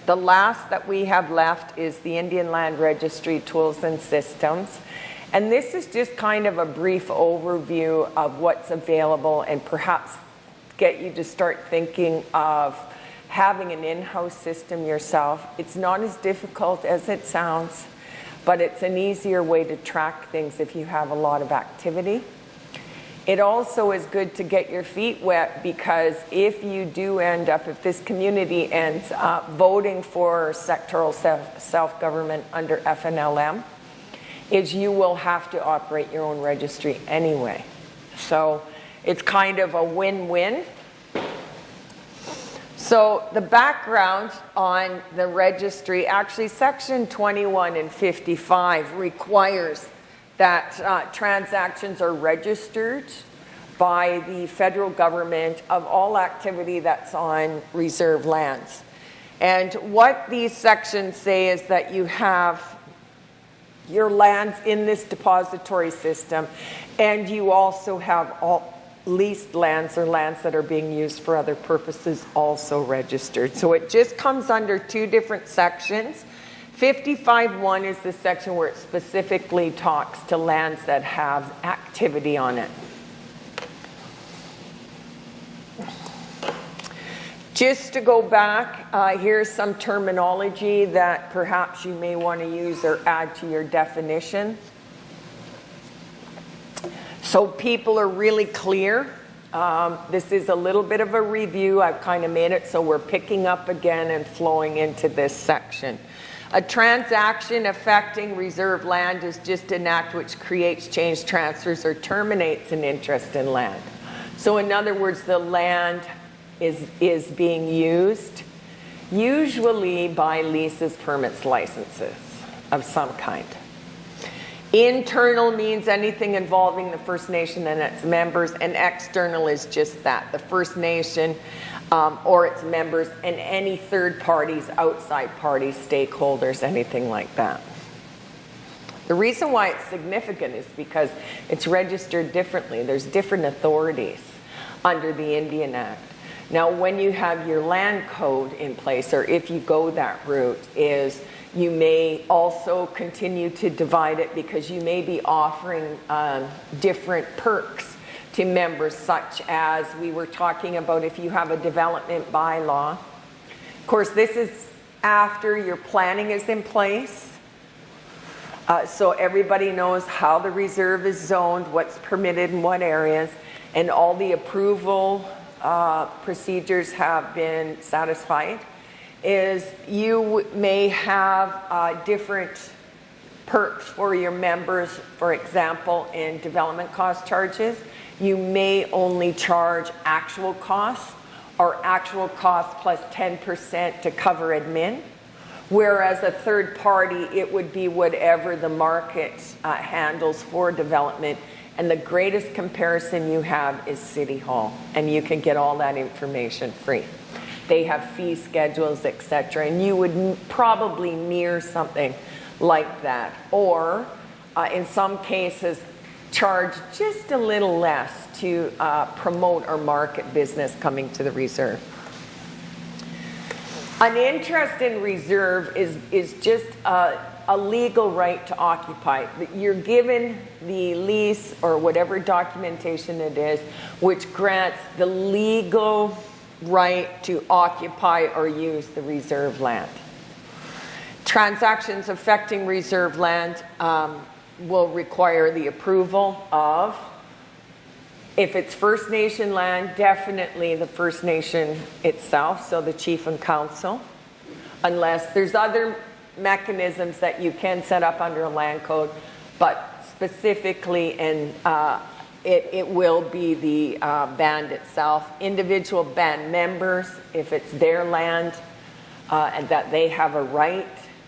The last that we have left is the Indian Land Registry Tools and Systems. And this is just kind of a brief overview of what's available and perhaps get you to start thinking of having an in-house system yourself. It's not as difficult as it sounds, but it's an easier way to track things if you have a lot of activity. It also is good to get your feet wet, because if you do end up, if this community ends up voting for sectoral self-government under FNLM, is you will have to operate your own registry anyway. So it's kind of a win-win. So the background on the registry, actually section 21 and 55 requires that transactions are registered by the federal government of all activity that's on reserve lands. And what these sections say is that you have your lands in this depository system, and you also have all leased lands or lands that are being used for other purposes also registered. So it just comes under two different sections. 55.1 is the section where it specifically talks to lands that have activity on it. Just to go back, here's some terminology that perhaps you may want to use or add to your definition. So people are really clear. This is a little bit of a review. I've kind of made it so we're picking up again and flowing into this section. A transaction affecting reserve land is just an act which creates, change, transfers, or terminates an interest in land. So in other words, the land is being used, usually by leases, permits, licenses of some kind. Internal means anything involving the First Nation and its members, and external is just that, the First Nation or its members and any third parties, outside parties, stakeholders, anything like that. The reason why it's significant is because it's registered differently. There's different authorities under the Indian Act. Now, when you have your land code in place, or if you go that route, is you may also continue to divide it, because you may be offering different perks to members, such as we were talking about if you have a development bylaw. Of course, this is after your planning is in place. So everybody knows how the reserve is zoned, what's permitted in what areas, and all the approval procedures have been satisfied. Is you may have different perks for your members. For example, in development cost charges, you may only charge actual costs, or actual costs plus 10% to cover admin. Whereas a third party, it would be whatever the market handles for development. And the greatest comparison you have is City Hall, and you can get all that information free. They have fee schedules, etc., and you would probably mirror something like that, or in some cases charge just a little less to promote or market business coming to the reserve. An interest in reserve is just a legal right to occupy. You're given the lease or whatever documentation it is, which grants the legal right to occupy or use the reserve land. Transactions affecting reserve land will require the approval of, if it's First Nation land, definitely the First Nation itself, so the chief and council, unless there's other mechanisms that you can set up under a land code, but specifically, and it will be the band itself. Individual band members, if it's their land and that they have a right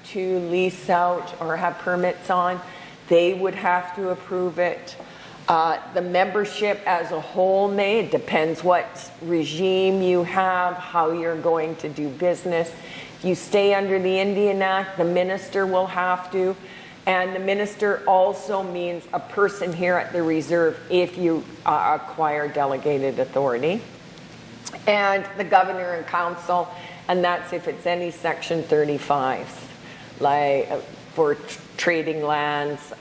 to lease out or have permits on, they would have to approve it. The membership as a whole may, it depends what regime you have, how you're going to do business. If you stay under the Indian Act, the minister will have to. And the minister also means a person here at the reserve if you acquire delegated authority. And the governor and council and that's if it's any Section 35, like for trading lands,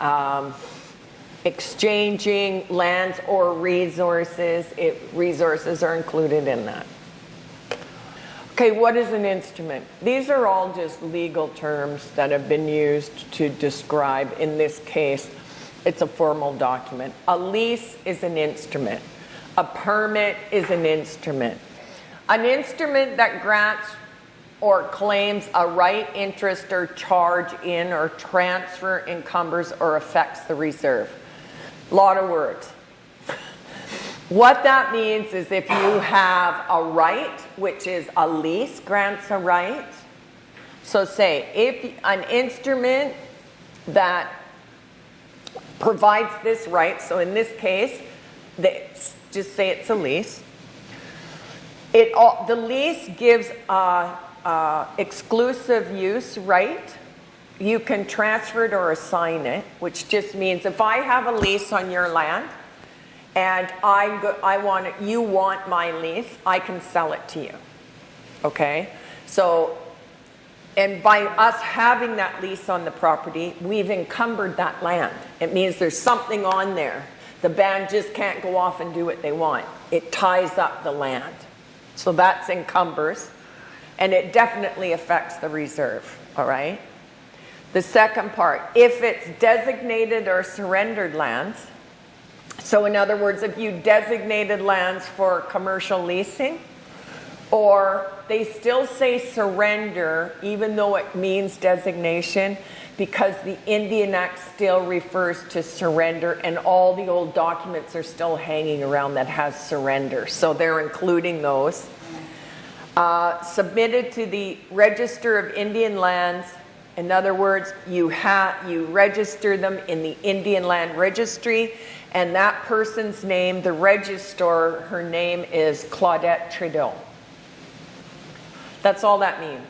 exchanging lands or resources. Resources are included in that. Okay, what is an instrument? These are all just legal terms that have been used to describe, in this case, it's a formal document. A lease is an instrument. A permit is an instrument. An instrument that grants or claims a right, interest, or charge in, or transfer, encumbers, or affects the reserve. Lot of words. What that means is if you have a right, which is a lease, grants a right. So say, if an instrument that provides this right, so in this case, just say it's a lease. The lease gives exclusive use right. You can transfer it or assign it, which just means if I have a lease on your land, and you want my lease, I can sell it to you. Okay? So, and by us having that lease on the property, we've encumbered that land. It means there's something on there. The band just can't go off and do what they want. It ties up the land. So that's encumbers. And it definitely affects the reserve. All right? The second part, if it's designated or surrendered lands, so in other words, if you designated lands for commercial leasing, or they still say surrender, even though it means designation, because the Indian Act still refers to surrender, and all the old documents are still hanging around that has surrender. So they're including those. Submitted to the Register of Indian Lands. In other words, you register them in the Indian Land Registry, and that person's name, the registrar, her name is Claudette Trudeau. That's all that means.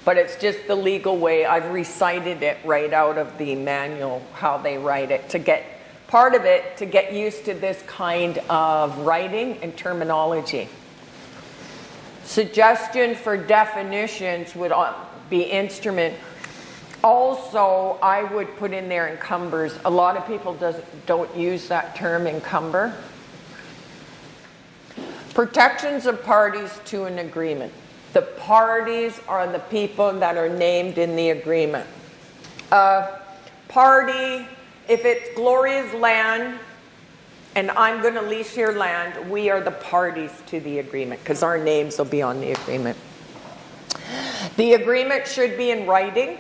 But it's just the legal way. I've recited it right out of the manual, how they write it, to get part of it, to get used to this kind of writing and terminology. Suggestion for definitions would be instrument. Also, I would put in there encumbers. A lot of people don't use that term, encumber. Protections of parties to an agreement. The parties are the people that are named in the agreement. Party, if it's Gloria's land and I'm going to lease your land, we are the parties to the agreement because our names will be on the agreement. The agreement should be in writing.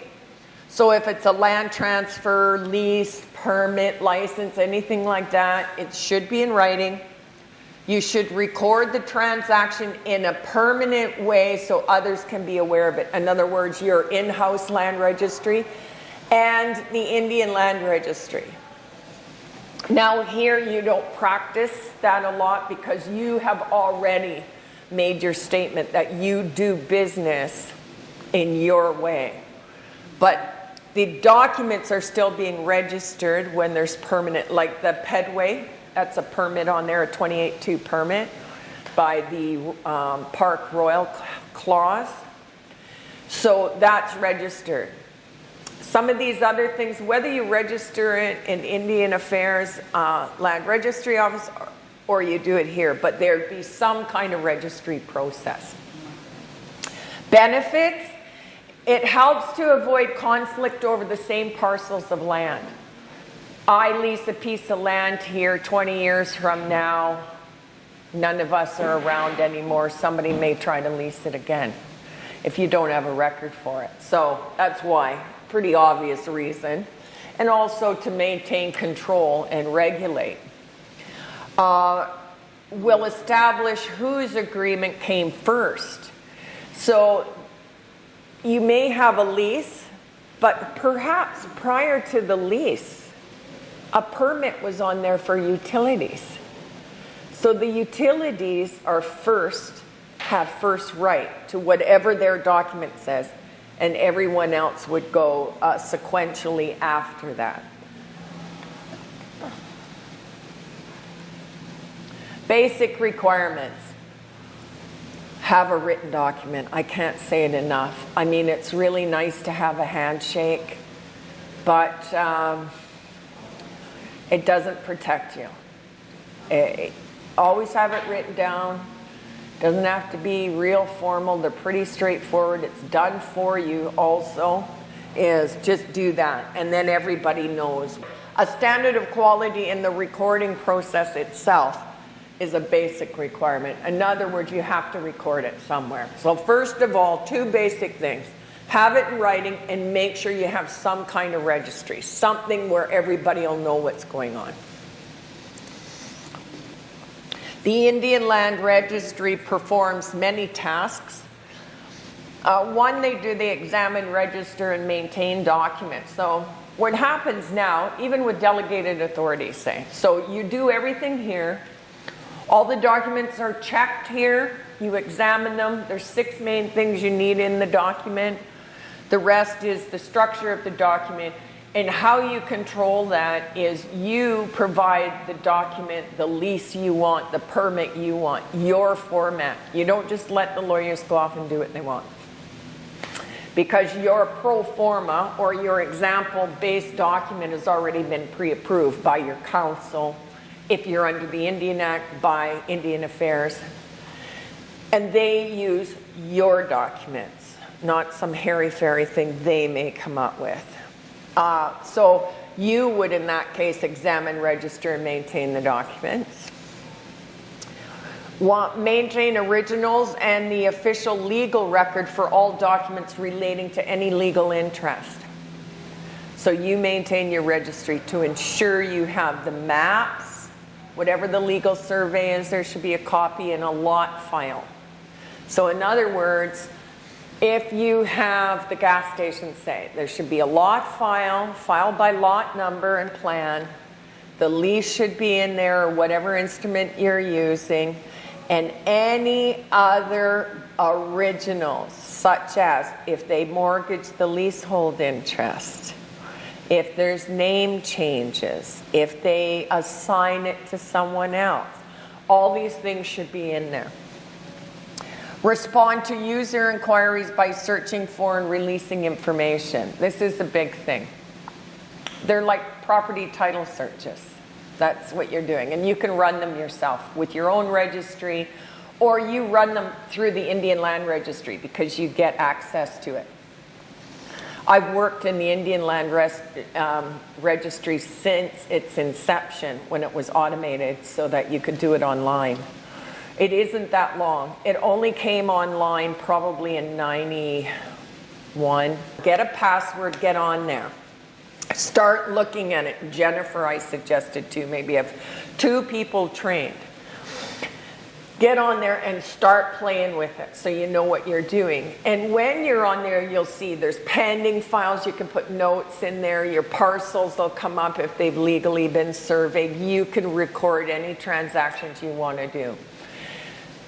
So if it's a land transfer, lease, permit, license, anything like that, it should be in writing. You should record the transaction in a permanent way so others can be aware of it. In other words, your in-house land registry and the Indian Land Registry. Now here you don't practice that a lot because you have already made your statement that you do business in your way. But the documents are still being registered when there's permanent, like the Pedway, that's a permit on there, a 28-2 permit by the Park Royal Clause. So that's registered. Some of these other things, whether you register it in Indian Affairs Land Registry Office or you do it here, but there'd be some kind of registry process. Benefits. It helps to avoid conflict over the same parcels of land. I lease a piece of land here 20 years from now. None of us are around anymore. Somebody may try to lease it again if you don't have a record for it. So that's why. Pretty obvious reason. And also to maintain control and regulate. Will establish whose agreement came first. So you may have a lease, but perhaps prior to the lease, a permit was on there for utilities. So the utilities are have first right to whatever their document says, and everyone else would go sequentially after that. Basic requirements. have a written document. I can't say it enough. I mean, it's really nice to have a handshake, but it doesn't protect you. Always have it written down. Doesn't have to be real formal. They're pretty straightforward. It's done for you also, is just do that. And then everybody knows. A standard of quality in the recording process itself is a basic requirement. In other words, you have to record it somewhere. So first of all, 2 basic things. Have it in writing and make sure you have some kind of registry, something where everybody will know what's going on. The Indian Land Registry performs many tasks. One, they examine, register, and maintain documents. So what happens now, even with delegated authority, say, so you do everything here. All the documents are checked here. You examine them. There's 6 main things you need in the document. The rest is the structure of the document. And how you control that is you provide the document, the lease you want, the permit you want, your format. You don't just let the lawyers go off and do what they want. Because your pro forma or your example-based document has already been pre-approved by your council, if you're under the Indian Act, by Indian Affairs. And they use your documents, not some hairy-fairy thing they may come up with. So you would, in that case, examine, register, and maintain the documents. Maintain originals and the official legal record for all documents relating to any legal interest. So you maintain your registry to ensure you have the maps. Whatever the legal survey is, there should be a copy in a lot file. So in other words, if you have the gas station, say, there should be a lot file, filed by lot number and plan. The lease should be in there, or whatever instrument you're using, and any other originals, such as if they mortgage the leasehold interest, if there's name changes, if they assign it to someone else. All these things should be in there. Respond to user inquiries by searching for and releasing information. This is the big thing. They're like property title searches. That's what you're doing. And you can run them yourself with your own registry, or you run them through the Indian Land Registry because you get access to it. I've worked in the Indian Land Registry since its inception, when it was automated so that you could do it online. It isn't that long. It only came online probably in 91. Get a password, get on there. Start looking at it. Jennifer, I suggested too, maybe have 2 people trained. Get on there and start playing with it so you know what you're doing. And when you're on there, you'll see there's pending files. You can put notes in there. Your parcels will come up if they've legally been surveyed. You can record any transactions you want to do.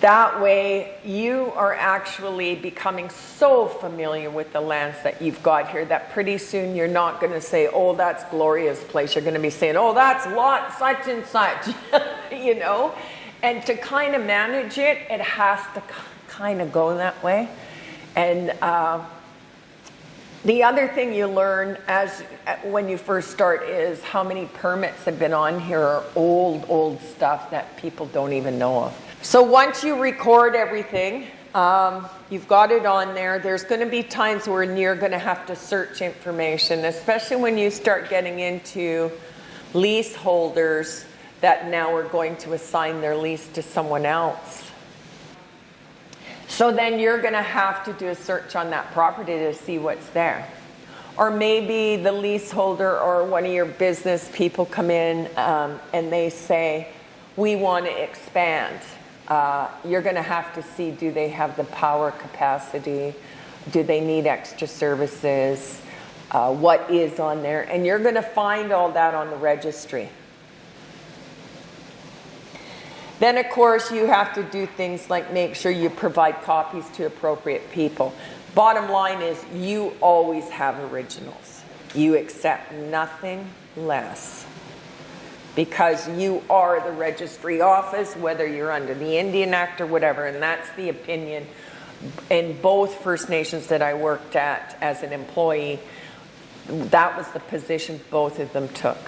That way, you are actually becoming so familiar with the lands that you've got here that pretty soon you're not going to say, oh, that's Gloria's place. You're going to be saying, oh, that's lot such and such, you know? And to kind of manage it, it has to kind of go that way. And the other thing you learn when you first start is how many permits have been on here are old stuff that people don't even know of. So once you record everything, you've got it on there. There's going to be times when you're going to have to search information, especially when you start getting into leaseholders that now are going to assign their lease to someone else. So then you're going to have to do a search on that property to see what's there. Or maybe the leaseholder or one of your business people come in and they say, we want to expand. You're going to have to see, do they have the power capacity? Do they need extra services? What is on there? And you're going to find all that on the registry. Then, of course, you have to do things like make sure you provide copies to appropriate people. Bottom line is you always have originals. You accept nothing less. because you are the registry office, whether you're under the Indian Act or whatever, and that's the opinion in both First Nations that I worked at as an employee. That was the position both of them took.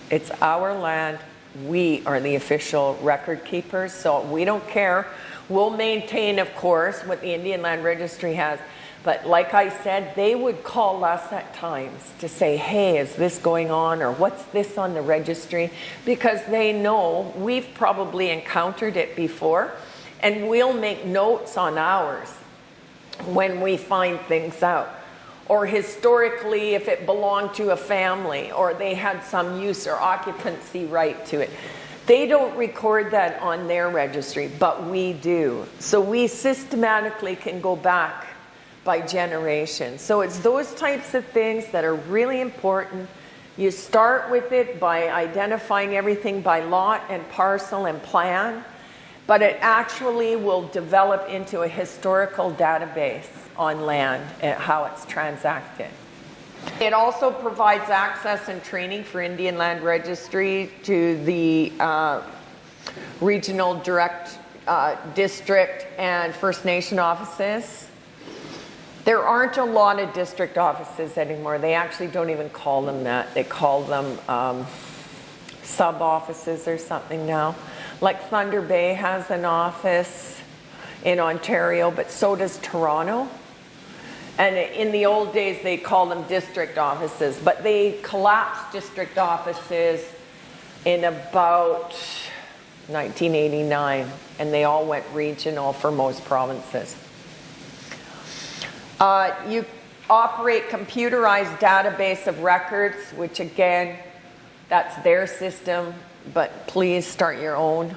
It's our land. We are the official record keepers, so we don't care. We'll maintain, of course, what the Indian Land Registry has. But like I said, they would call us at times to say, hey, is this going on? Or what's this on the registry? Because they know we've probably encountered it before. And we'll make notes on ours when we find things out. Or historically, if it belonged to a family, or they had some use or occupancy right to it. They don't record that on their registry, but we do. So we systematically can go back by generation. So it's those types of things that are really important. You start with it by identifying everything by lot and parcel and plan, but it actually will develop into a historical database on land and how it's transacted. It also provides access and training for Indian Land Registry to the regional direct district and First Nation offices. There aren't a lot of district offices anymore. They actually don't even call them that. They call them sub-offices or something now. Like Thunder Bay has an office in Ontario, but so does Toronto. And in the old days, they called them district offices, but they collapsed district offices in about 1989, and they all went regional for most provinces. You operate computerized database of records, which again, that's their system, but please start your own.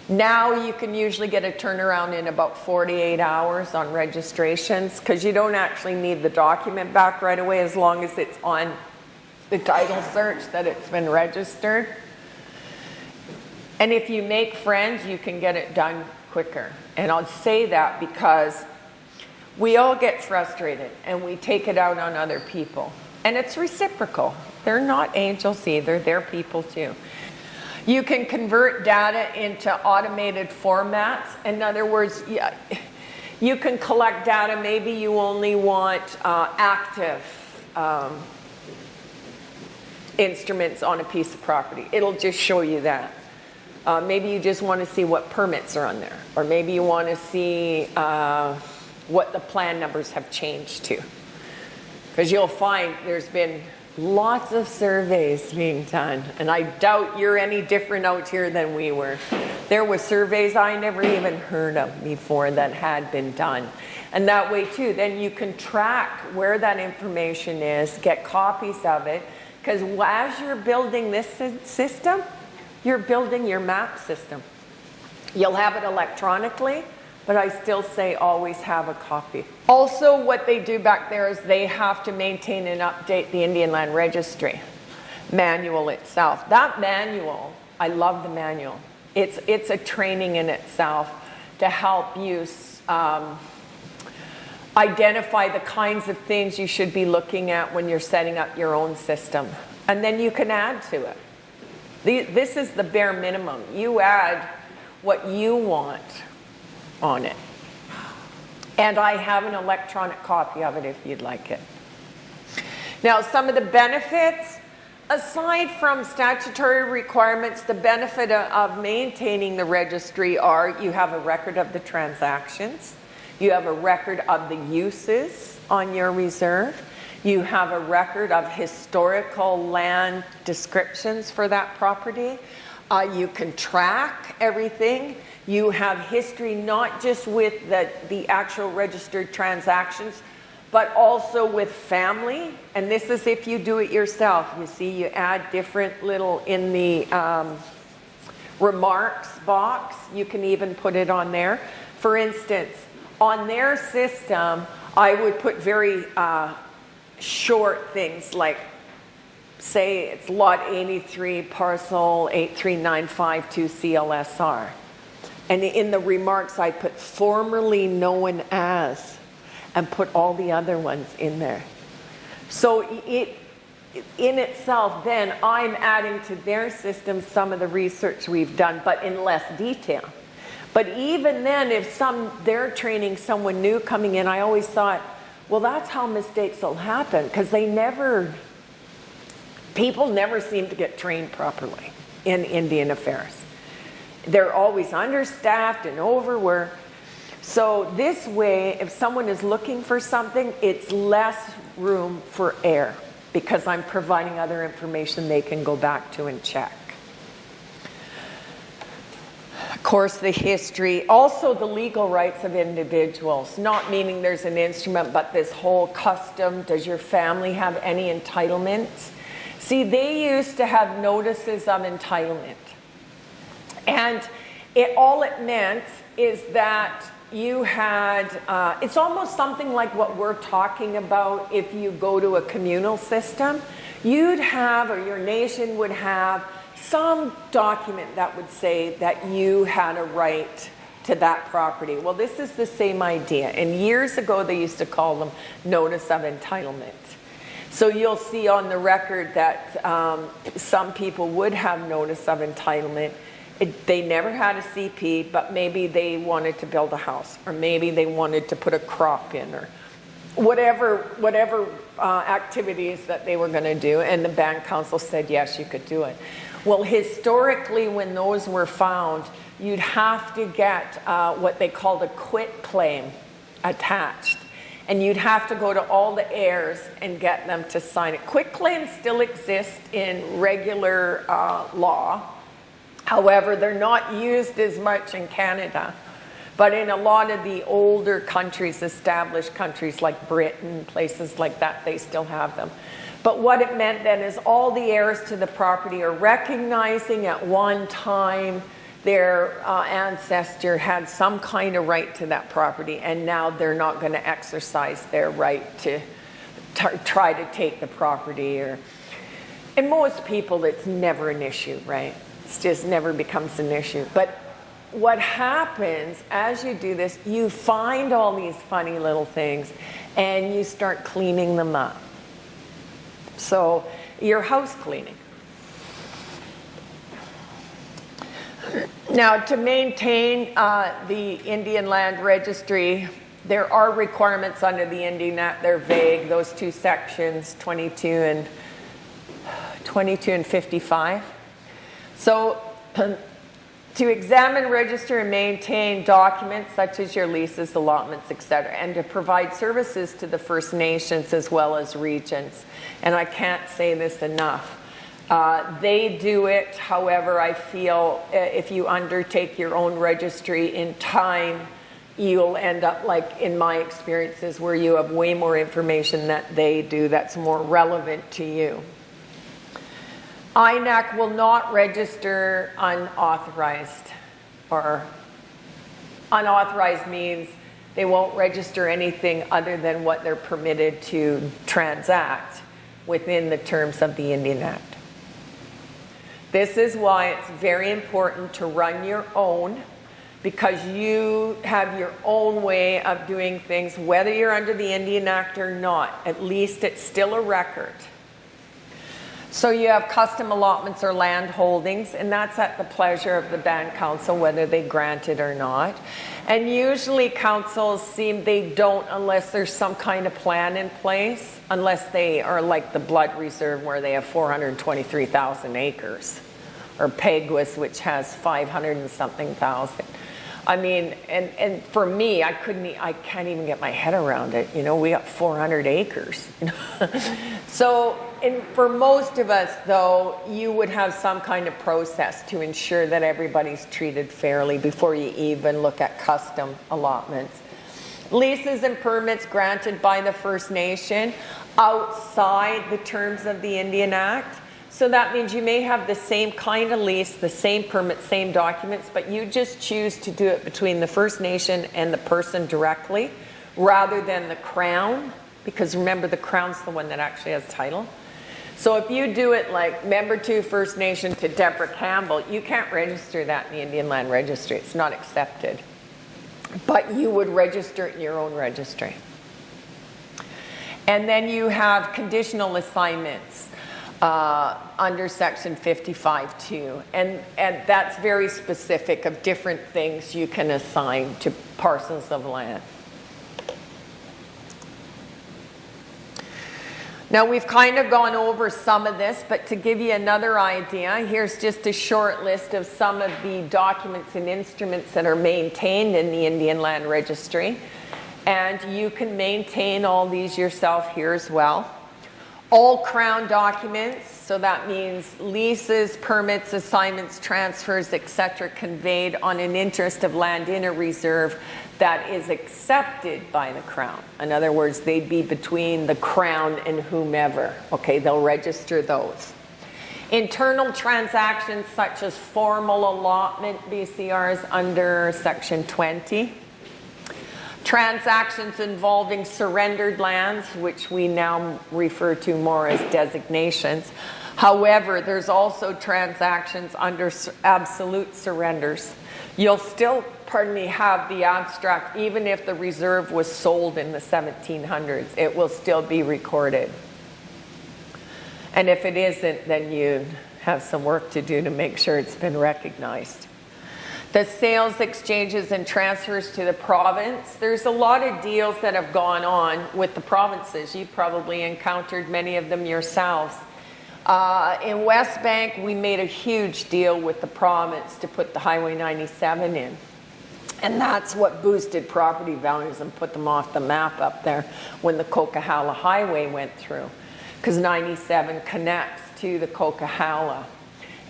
Now you can usually get a turnaround in about 48 hours on registrations, because you don't actually need the document back right away as long as it's on the title search that it's been registered. And if you make friends, you can get it done quicker. And I'll say that because we all get frustrated and we take it out on other people. And it's reciprocal. They're not angels either, they're people too. You can convert data into automated formats. In other words, you can collect data. Maybe you only want active instruments on a piece of property. It'll just show you that. Maybe you just want to see what permits are on there. Or maybe you want to see what the plan numbers have changed to. Because you'll find there's been lots of surveys being done, and I doubt you're any different out here than we were. There were surveys I never even heard of before that had been done. And that way too, then you can track where that information is, get copies of it, because as you're building this system, you're building your map system. You'll have it electronically, but I still say always have a copy. Also, what they do back there is they have to maintain and update the Indian Land Registry manual itself. That manual, I love the manual. It's a training in itself to help you identify the kinds of things you should be looking at when you're setting up your own system. And then you can add to it. This is the bare minimum. You add what you want on it. And I have an electronic copy of it if you'd like it. Now, some of the benefits, aside from statutory requirements, the benefit of maintaining the registry are you have a record of the transactions, you have a record of the uses on your reserve, you have a record of historical land descriptions for that property, you can track everything. You have history not just with the actual registered transactions, but also with family. And this is if you do it yourself. You see, you add different little in the remarks box. You can even put it on there. For instance, on their system, I would put very short things like, say it's lot 83, parcel 83952 CLSR. And in the remarks, I put formerly known as and put all the other ones in there. So in itself, then I'm adding to their system some of the research we've done, but in less detail. But even then, if they're training someone new coming in, I always thought, well, that's how mistakes will happen, because people never seem to get trained properly in Indian affairs. They're always understaffed and overworked. So this way, if someone is looking for something, it's less room for error, because I'm providing other information they can go back to and check. Of course, the history, also the legal rights of individuals, not meaning there's an instrument, but this whole custom, does your family have any entitlements? See, they used to have notices of entitlement. And all it meant is that you had, it's almost something like what we're talking about if you go to a communal system. You'd have, or your nation would have, some document that would say that you had a right to that property. Well, this is the same idea. And years ago, they used to call them notice of entitlement. So you'll see on the record that some people would have notice of entitlement. They never had a CP, but maybe they wanted to build a house, or maybe they wanted to put a crop in, or whatever activities that they were going to do, and the band council said yes, you could do it. Well, historically, when those were found, you'd have to get what they called a quit claim attached, and you'd have to go to all the heirs and get them to sign it. Quit claims still exist in regular law. However, they're not used as much in Canada. But in a lot of the older countries, established countries like Britain, places like that, they still have them. But what it meant then is all the heirs to the property are recognizing at one time their ancestor had some kind of right to that property, and now they're not going to exercise their right to try to take the property. And most people, it's never an issue, right? It just never becomes an issue. But what happens as you do this, you find all these funny little things and you start cleaning them up. So you're house cleaning. Now, to maintain the Indian Land Registry, there are requirements under the Indian Act. They're vague, those two sections, 22 and 55. So to examine, register, and maintain documents such as your leases, allotments, etc., and to provide services to the First Nations as well as regions. And I can't say this enough. They do it, however, I feel if you undertake your own registry in time, you'll end up like in my experiences where you have way more information that they do that's more relevant to you. INAC will not register unauthorized, or unauthorized means they won't register anything other than what they're permitted to transact within the terms of the Indian Act. This is why it's very important to run your own, because you have your own way of doing things, whether you're under the Indian Act or not. At least it's still a record. So you have custom allotments or land holdings, and that's at the pleasure of the band council, whether they grant it or not. And usually councils they don't unless there's some kind of plan in place, unless they are like the Blood Reserve where they have 423,000 acres, or Peguis, which has 500 and something thousand. I mean, and for me, I can't even get my head around it. You know, we got 400 acres. So, for most of us, though, you would have some kind of process to ensure that everybody's treated fairly before you even look at custom allotments. Leases and permits granted by the First Nation outside the terms of the Indian Act. So that means you may have the same kind of lease, the same permit, same documents, but you just choose to do it between the First Nation and the person directly, rather than the Crown, because remember, the Crown's the one that actually has title. So if you do it like Member 2 First Nation to Deborah Campbell, you can't register that in the Indian Land Registry. It's not accepted. But you would register it in your own registry. And then you have conditional assignments. under section 55.2. And that's very specific of different things you can assign to parcels of land. Now we've kind of gone over some of this, but to give you another idea, here's just a short list of some of the documents and instruments that are maintained in the Indian Land Registry. And you can maintain all these yourself here as well. All Crown documents, so that means leases, permits, assignments, transfers, etc., conveyed on an interest of land in a reserve that is accepted by the Crown. In other words, they'd be between the Crown and whomever. Okay, they'll register those. Internal transactions such as formal allotment BCRs under section 20. Transactions involving surrendered lands, which we now refer to more as designations. However, there's also transactions under absolute surrenders. You'll still, have the abstract, even if the reserve was sold in the 1700s, it will still be recorded. And if it isn't, then you have some work to do to make sure it's been recognized. The sales, exchanges, and transfers to the province. There's a lot of deals that have gone on with the provinces. You've probably encountered many of them yourselves. In West Bank, we made a huge deal with the province to put the Highway 97 in. And that's what boosted property values and put them off the map up there when the Coquihalla Highway went through. Because 97 connects to the Coquihalla.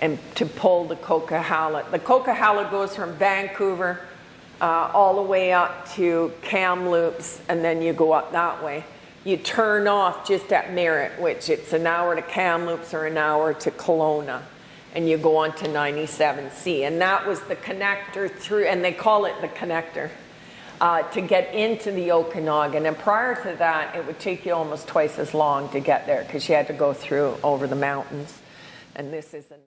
And to pull the Coquihalla. The Coquihalla goes from Vancouver all the way up to Kamloops, and then you go up that way. You turn off just at Merritt, which it's an hour to Kamloops or an hour to Kelowna, and you go on to 97C. And that was the connector through, and they call it the connector, to get into the Okanagan. And prior to that, it would take you almost twice as long to get there because you had to go through over the mountains. And this is